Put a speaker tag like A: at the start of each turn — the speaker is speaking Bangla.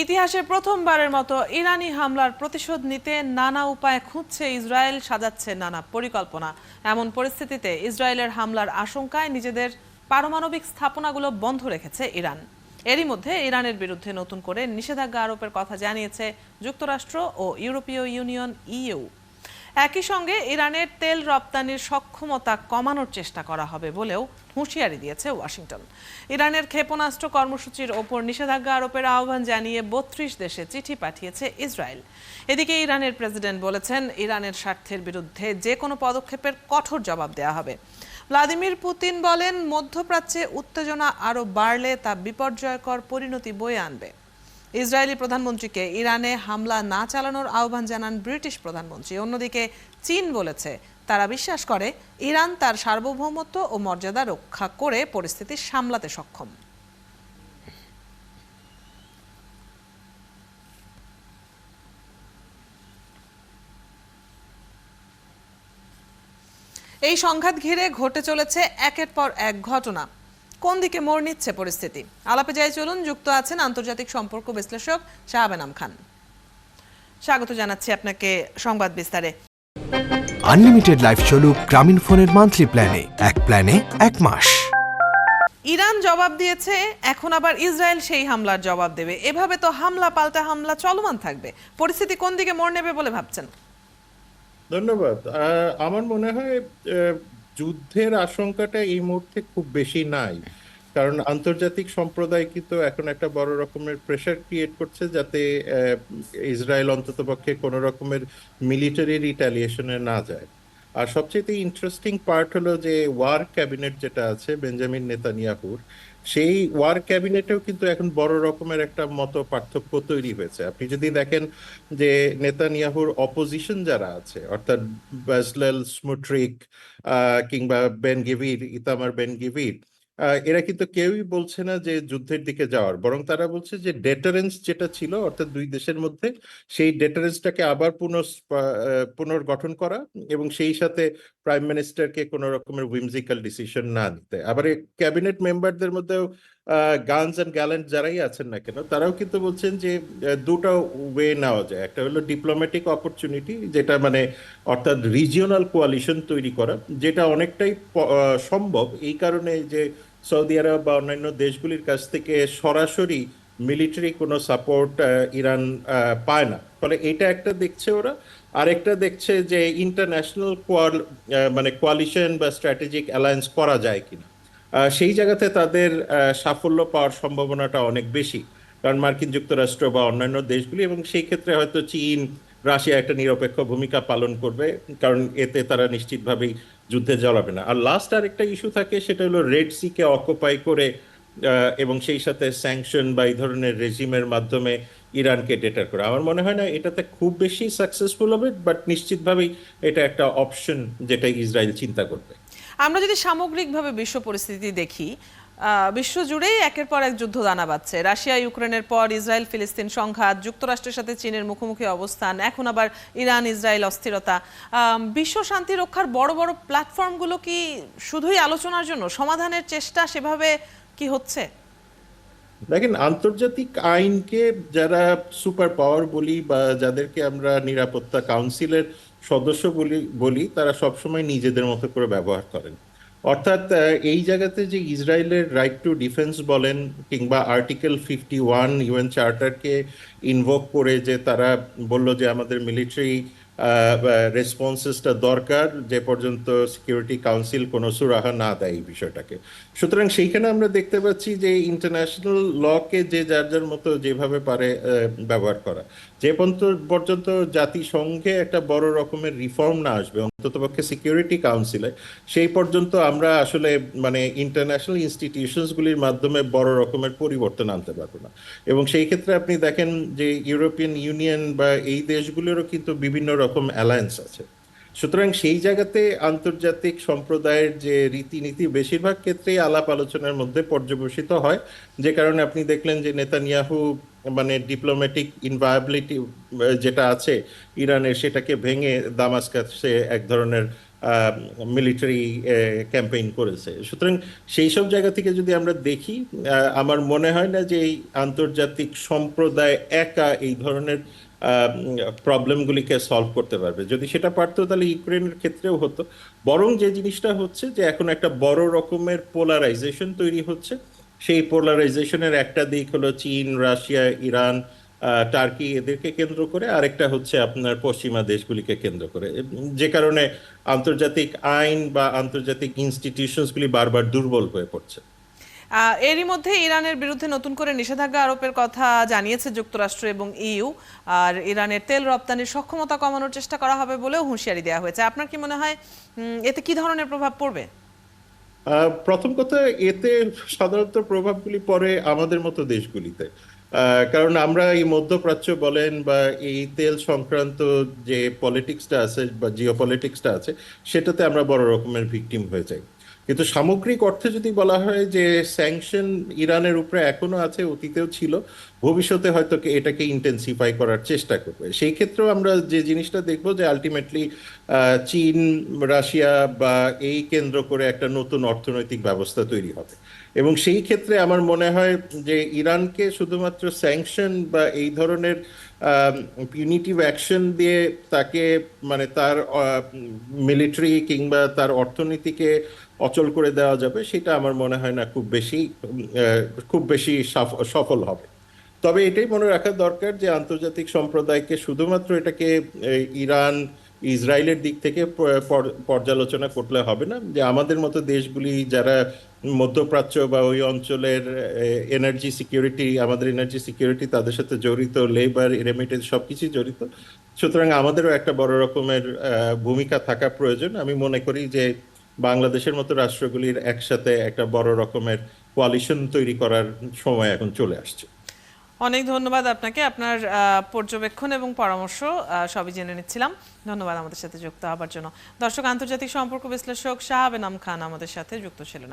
A: ইতিহাসে প্রথমবারের মতো ইরানি হামলার প্রতিশোধ নিতে নানা উপায় খুঁজছে ইসরায়েল, সাজাচ্ছে নানা পরিকল্পনা। এমন পরিস্থিতিতে ইসরায়েলের হামলার আশঙ্কায় নিজেদের পারমাণবিক স্থাপনাগুলো বন্ধ রেখেছে ইরান। এরই মধ্যে ইরানের বিরুদ্ধে নতুন করে নিষেধাজ্ঞা আরোপের কথা জানিয়েছে যুক্তরাষ্ট্র ও ইউরোপীয় ইউনিয়ন ইইউ। একই সঙ্গে ইরানের তেল রপ্তানির সক্ষমতা কমানোর চেষ্টা করা হবে বলেও হুঁশিয়ারি দিয়েছে ওয়াশিংটন। ইরানের ক্ষেপণাস্ত্র কর্মসূচির ওপর নিষেধাজ্ঞা আরোপের আহ্বান জানিয়ে ৩২ দেশে চিঠি পাঠিয়েছে ইসরায়েল। এদিকে ইরানের প্রেসিডেন্ট বলেছেন, ইরানের স্বার্থের বিরুদ্ধে যে কোনো পদক্ষেপের কঠোর জবাব দেওয়া হবে। ভ্লাদিমির পুতিন বলেন, মধ্যপ্রাচ্যে উত্তেজনা আরও বাড়লে তা বিপর্যয়কর পরিণতি বয়ে আনবে। ইসরায়েলি প্রধানমন্ত্রীকে ইরানে হামলা না চালানোর আহ্বান জানান ব্রিটিশ প্রধানমন্ত্রী। অন্যদিকে চীন বলেছে, তারা বিশ্বাস করে ইরান তার সার্বভৌমত্ব ও মর্যাদা রক্ষা করে পরিস্থিতি সামলাতে সক্ষম। এই সংঘাত ঘিরে ঘটে চলেছে একের পর এক ঘটনা। কোন দিকে মোড় নিচ্ছে পরিস্থিতি? আলাপে যাই চলুন। যুক্ত আছেন আন্তর্জাতিক সম্পর্ক বিশ্লেষক শাহাব এনাম খান। স্বাগত জানাচ্ছি আপনাকে সংবাদ বিস্তারে।
B: আনলিমিটেড লাইফ চলুক গ্রামীণ ফোনের মান্থলি প্ল্যানে, এক প্ল্যানে 1 মাস।
A: ইরান জবাব দিয়েছে, এখন আবার ইসরায়েল সেই হামলার জবাব দেবে। এভাবে তো হামলা পাল্টা হামলা চলমান থাকবে। পরিস্থিতি কোন দিকে মোড় নেবে বলে ভাবছেন?
C: ধন্যবাদ। আমার মনে হয় যুদ্ধের আশঙ্কাটা এই মুহূর্তে খুব বেশি নাই, কারণ আন্তর্জাতিক সম্প্রদায় কিন্তু এখন একটা বড় রকমের প্রেশার ক্রিয়েট করছে যাতে ইসরায়েল অন্ততপক্ষে কোনো রকমের মিলিটারি রিটালিয়েশনে না যায়। আর সবচেয়ে ইন্টারেস্টিং পার্ট হলো যে ওয়ার ক্যাবিনেট যেটা আছে বেঞ্জামিন নেতানিয়াহুর, সেই ওয়ার ক্যাবিনেটেও কিন্তু এখন বড় রকমের একটা মত পার্থক্য তৈরি হয়েছে। আপনি যদি দেখেন যে নেতানিয়াহুর অপোজিশন যারা আছে, অর্থাৎ বেজলেল স্মুট্রিক কিংবা Ben Gvir, Itamar Ben Gvir, এরা কিন্তু কেউই বলছে না যে যুদ্ধের দিকে যাওয়ার, বরং তারা বলছে যে ডেটারেন্স যেটা ছিল অর্থাৎ দুই দেশের মধ্যে, সেই ডেটারেন্সটাকে আবার পুনর্গঠন করা এবং সেই সাথে প্রাইম মিনিস্টারকে কোনো রকমের উইমজিক্যাল ডিসিশন না নিতে। আবার এই ক্যাবিনেট মেম্বারদের মধ্যেও গানস অ্যান্ড গ্যালেন্ট যারাই আছেন না কেন, তারাও কিন্তু বলছেন যে দুটো ওয়ে নেওয়া যায়। একটা হলো ডিপ্লোম্যাটিক অপরচুনিটি, যেটা মানে অর্থাৎ রিজিওনাল কোয়ালিশন তৈরি করা, যেটা অনেকটাই সম্ভব এই কারণে যে সৌদি আরব বা অন্যান্য দেশগুলির কাছ থেকে সরাসরি মিলিটারি কোনো সাপোর্ট ইরান পায় না। ফলে এটা একটা দেখছে ওরা। আরেকটা দেখছে যে ইন্টারন্যাশনাল মানে কোয়ালিশন বা স্ট্র্যাটেজিক অ্যালায়েন্স করা যায় কিনা। সেই জায়গাতে তাদের সাফল্য পাওয়ার সম্ভাবনাটা অনেক বেশি, কারণ মার্কিন যুক্তরাষ্ট্র বা অন্যান্য দেশগুলি, এবং সেই ক্ষেত্রে হয়তো চীন, রাশিয়া একটা নিরপেক্ষ ভূমিকা পালন করবে, কারণ এতে তারা নিশ্চিতভাবেই যুদ্ধে জড়াবে না। আর লাস্ট আরেকটা ইস্যু থাকে, সেটা হলো রেড সিকে অকুপাই করে এবং সেই সাথে স্যাংশন বা এই ধরনের রেজিমের মাধ্যমে ইরানকে ডেটার করা। আমার মনে হয় না এটাতে খুব বেশি সাকসেসফুল হবে, বাট নিশ্চিতভাবেই এটা একটা অপশন যেটা ইসরায়েল চিন্তা করবে।
A: আমরা যদি সামগ্রিকভাবে বিশ্ব পরিস্থিতি দেখি, বিশ্বজুড়েই একের পর এক যুদ্ধ দানা বাঁধছে। রাশিয়া ইউক্রেনের পর ইসরায়েল ফিলিস্তিন সংঘাত, যুক্তরাষ্ট্রের সাথে চীনের মুখোমুখি অবস্থান, এখন আবার ইরান ইসরায়েল অস্থিরতা। বিশ্ব শান্তি রক্ষার বড় বড় প্ল্যাটফর্মগুলো কি শুধুই আলোচনার জন্য? সমাধানের চেষ্টা সেভাবে কি হচ্ছে?
C: দেখেন, আন্তর্জাতিক আইনকে যারা সুপার পাওয়ার বলি বা যাদেরকে আমরা নিরাপত্তা কাউন্সিলের সদস্য বলি, তারা সবসময় নিজেদের মতো করে ব্যবহার করেন। অর্থাৎ এই জায়গাতে যে ইসরায়েলের রাইট টু ডিফেন্স বলেন কিংবা আর্টিকেল 51 ইউএন চার্টারকে ইনভোক করে যে তারা বলল যে আমাদের মিলিটারি রেসপন্সেসটা দরকার যে পর্যন্ত সিকিউরিটি কাউন্সিল কোনো সুরাহা না দেয় এই বিষয়টাকে। সুতরাং সেইখানে আমরা দেখতে পাচ্ছি যে ইন্টারন্যাশনাল লকে যে যার যার মতো যেভাবে পারে ব্যবহার করা। যে পর্যন্ত জাতিসংঘে একটা বড় রকমের রিফর্ম না আসবে অন্ততপক্ষে সিকিউরিটি কাউন্সিলে, সেই পর্যন্ত আমরা আসলে মানে ইন্টারন্যাশনাল ইনস্টিটিউশনসগুলির মাধ্যমে বড় রকমের পরিবর্তন আনতে পারবো না। এবং সেই ক্ষেত্রে আপনি দেখেন যে ইউরোপিয়ান ইউনিয়ন বা এই দেশগুলোরও কিন্তু বিভিন্ন রকম অ্যালায়েন্স আছে। সুতরাং সেই জায়গাতে আন্তর্জাতিক সম্প্রদায়ের যে রীতিনীতি বেশিরভাগ ক্ষেত্রেই আলাপ আলোচনার মধ্যে পর্যবসিত হয়, যে কারণে আপনি দেখলেন যে নেতানিয়াহু মানে ডিপ্লোম্যাটিক ইনভায়াবিলিটি যেটা আছে ইরানের, সেটাকে ভেঙে দামাস্কাসে এক ধরনের মিলিটারি ক্যাম্পেইন করেছে। সুতরাং সেই সব জায়গা থেকে যদি আমরা দেখি, আমার মনে হয় না যে এই আন্তর্জাতিক সম্প্রদায় একা এই ধরনের প্রবলেমগুলিকে সলভ করতে পারবে। যদি সেটা পারতো তাহলে ইউক্রেনের ক্ষেত্রেও হতো। বরং যে জিনিসটা হচ্ছে যে এখন একটা বড় রকমের পোলারাইজেশন তৈরি হচ্ছে। সেই পোলারাইজেশনের একটা দিক হলো চীন, রাশিয়া, ইরান, টার্কি, এদেরকে কেন্দ্র করে, আরেকটা হচ্ছে আপনার পশ্চিমা দেশগুলিকে কেন্দ্র করে, যে কারণে আন্তর্জাতিক আইন বা আন্তর্জাতিক ইনস্টিটিউশনসগুলি বারবার দুর্বল হয়ে পড়ছে।
A: এরই মধ্যে ইরানের বিরুদ্ধে নতুন করে নিষেধাজ্ঞা আরোপের কথা জানিয়েছে যুক্তরাষ্ট্র এবং ইইউ। আর ইরানের তেল রপ্তানির সক্ষমতা কমানোর চেষ্টা করা হবে বলেও হুঁশিয়ারি দেওয়া হয়েছে। আপনার কি মনে হয় এতে কি ধরনের প্রভাব পড়বে?
C: প্রথম কথা, এতে সাধারণত প্রভাবগুলি পড়ে আমাদের মতো দেশগুলিতে। কারণ আমরা এই মধ্যপ্রাচ্য বলেন বা এই তেল সংক্রান্ত যে পলিটিক্সটা আছে বা জিও পলিটিক্সটা আছে, সেটাতে আমরা বড় রকমের ভিকটিম হয়ে যাই। কিন্তু সামগ্রিক অর্থে যদি বলা হয় যে স্যাংশন ইরানের উপরে এখনো আছে, অতীতেও ছিল, ভবিষ্যতে হয়তো এটাকে ইন্টেন্সিফাই করার চেষ্টা করবে। সেই ক্ষেত্রেও আমরা যে জিনিসটা দেখবো যে আলটিমেটলি চীন, রাশিয়া বা এই কেন্দ্র করে একটা নতুন অর্থনৈতিক ব্যবস্থা তৈরি হবে। এবং সেই ক্ষেত্রে আমার মনে হয় যে ইরানকে শুধুমাত্র স্যাংশন বা এই ধরনের পিউনিটিভ অ্যাকশন দিয়ে তাকে, মানে তার মিলিটারি কিংবা তার অর্থনীতিকে অচল করে দেওয়া যাবে, সেটা আমার মনে হয় না খুব বেশি সফল হবে। তবে এটাই মনে রাখা দরকার যে আন্তর্জাতিক সম্প্রদায়কে শুধুমাত্র এটাকে ইরান, ইসরায়েলের দিক থেকে পর্যালোচনা করলে হবে না। যে আমাদের মতো দেশগুলি যারা মধ্যপ্রাচ্য বা ওই অঞ্চলের এনার্জি সিকিউরিটি, আমাদের এনার্জি সিকিউরিটি তাদের সাথে জড়িত, লেবার, রেমিটেন্স সবকিছুই জড়িত। সুতরাং আমাদেরও একটা বড় রকমের ভূমিকা থাকা প্রয়োজন। আমি মনে করি যে বাংলাদেশের মতো রাষ্ট্রগুলির একসাথে একটা বড় রকমের কোয়ালিশন তৈরি করার সময় এখন চলে আসছে।
A: অনেক ধন্যবাদ আপনাকে, আপনার পর্যবেক্ষণ এবং পরামর্শ সবই জেনে নিচ্ছিলাম। ধন্যবাদ আমাদের সাথে যুক্ত হবার জন্য। দর্শক, আন্তর্জাতিক সম্পর্ক বিশ্লেষক শাহাব এনাম খান আমাদের সাথে যুক্ত ছিলেন।